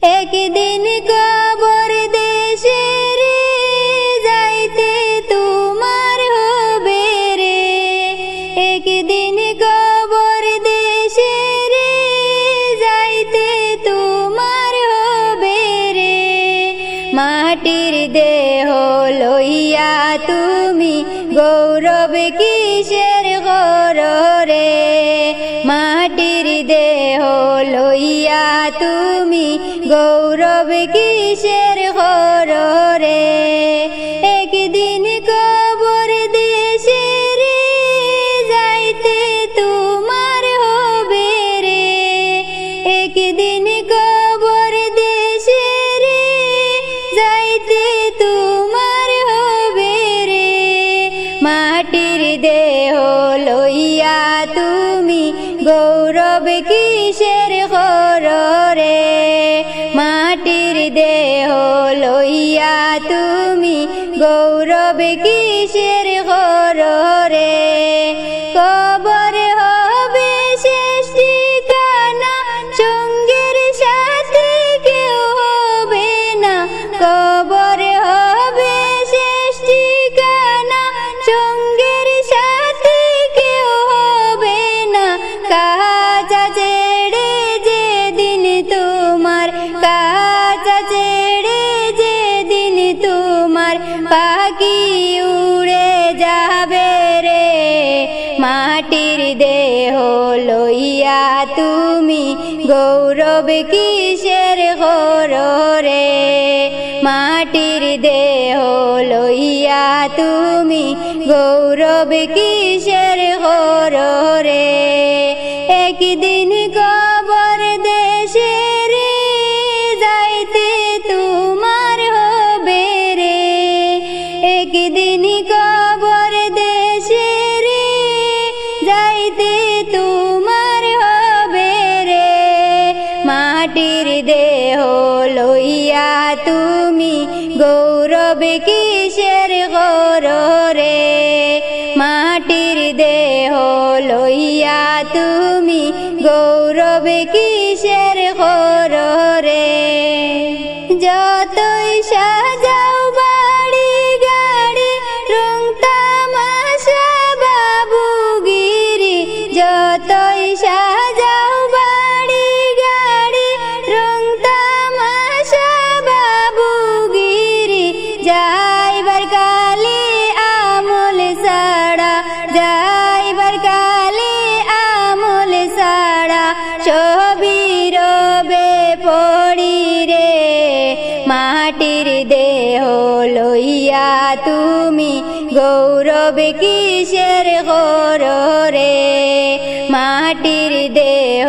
একদিন কবর দেশে রে যাইতে তোমার হবে রে, একদিন কবর দেশে রে যাইতে তোমার হবে রে। মাটির দেহ লইয়া তুমি গৌরব কিসের করো রে, মাটির দেহ লইয়া তুমি গৌরব কিসের করো রে। একদিন কবর দেশে রে যাইতে তোমার হবে রে, একদিন কবর দেশে রে যাইতে তোমার হবে রে। মাটির দেহ লইয়া তুমি গৌরব কিসের করো রে, মাটির দেহ লইয়া তুমি গৌরব কিসের করো রে। কবর হবে শেষ ঠিকানা, সঙ্গের সাথে কেউ হবে না, কবর হবে শেষ ঠিকানা, সঙ্গের সাথে কেউ হবে না। কাজা ছেড়ে যেদিন তোমার, কাজা ছেড়ে যেদিন তোমার পাখি উড়ে যাবে রে। মাটির দেহ লইয়া তুমি গৌরব কিসের করো রে, মাটির দেহ লইয়া তুমি গৌরব কিসের করো রে। একদিন কবর দেশে রে যাইতে তোমার হবে রে, একদিন কবর দেশে রে যাইতে তোমার হবে রে। মাটির দেহ লইয়া তুমি গৌরব কিসের করো রে, মাটির দেহ লইয়া তুমি গৌরব কিসের করো রে। যতই সাজাও বাড়ি গাড়ি রং তামাশা বাবুগিরি, যতই সাজাও বাড়ি গাড়ি রং তামাশা বাবুগিরি, যাইবার কালে আমল সাড়া, যাইবার কালে আমল সাড়া সবই রবে পড়ি রে। মাটির দেহ লইয়া তুমি গৌরব কিসের করো রে, মাটির দেহ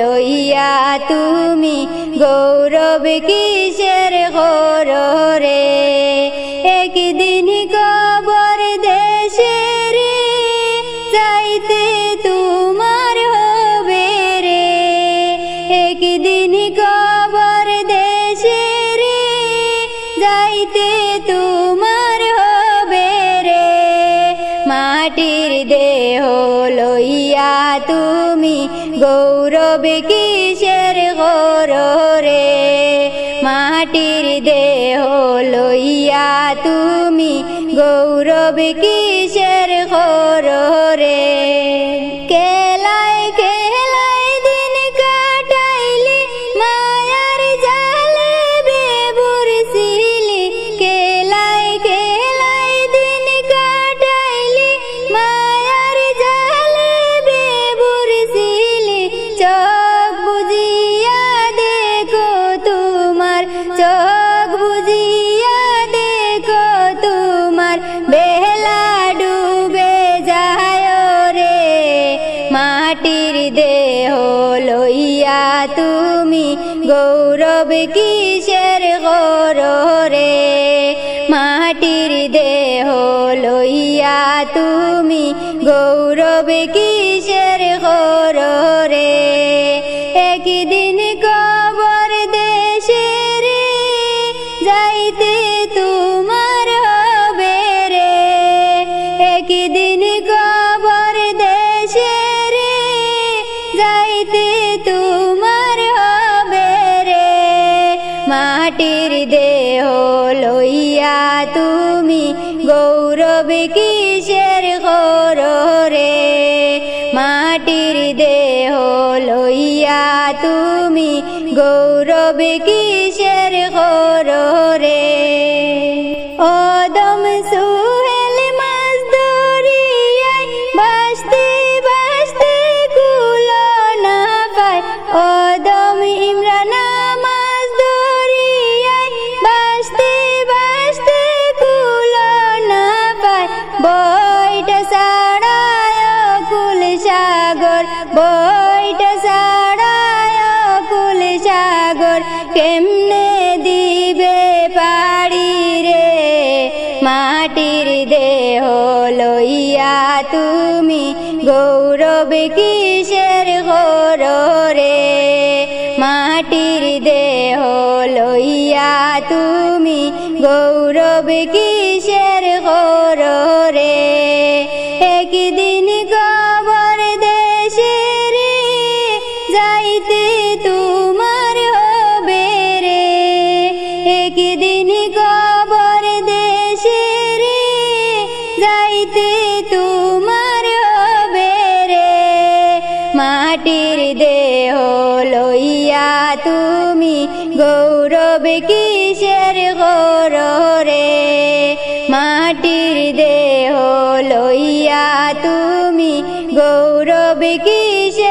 লইয়া তুমি গৌরব কিসের করো রে। একদিন কবর দেশে রে যাইতে তোমার হবে রে, একদিন কবর দেশে রে যাইতে তোমার হবে রে। মাটির দেহ লইয়া তুমি গৌরব কিসের করো রে, মাটির দেহ লইয়া তুমি গৌরব কিসের করো রে। কেলায় কেলায় দিন কাটাইলি মায়ার জালে বেবুরছিলি, কেলায় কেলায় দিন কাটাইলি মায়ার জালে বেবুরছিলি। চোখ বুজিয়া দেখো তোমার, চোখ বুজিয়া দেখো তোমার বেলা ডুবে যায় রে। মাটির দেহ লইয়া তুমি গৌরব কিসের করো রে, মাটির দেহ লইয়া তুমি গৌরব কিসের করো রে। একদিন কবর দেশে রে যাইতে তোমার হবে রে, একদিন কবর দেশে রে যাইতে তোমার হবে রে। মাটির দেহ লইয়া তুমি গৌরব কিসের করো রে মাটির দেহ লইয়া তুমি গৌরব কিসের করো রে অদম সুহেল মাছ ধরিয়ায় বাঁচতে বাঁচতে কুলো না পায় অদম ইমরানা মাছ ধরিয়ায় বাঁচতে বাঁচতে কুলো না পায় বইটা ছাড়ায় কুল সাগর বইটা ছাড়ায় কুল সাগর কেমনে দিবে পাড়ি রে মাটির দেহ লইয়া তুমি গৌরব কিসের করো রে মাটির দেহ লইয়া তুমি গৌরব কিসের করো রে একদিন কবর দেশে রে যাইতে তোমার হবে রে একদিন কবর দেশে রে যাইতে তোমার হবে রে মাটির দেহ লইয়া তুমি গৌরব কিসের করো রে মাটির দেহ লইয়া তুমি গৌরব কিসের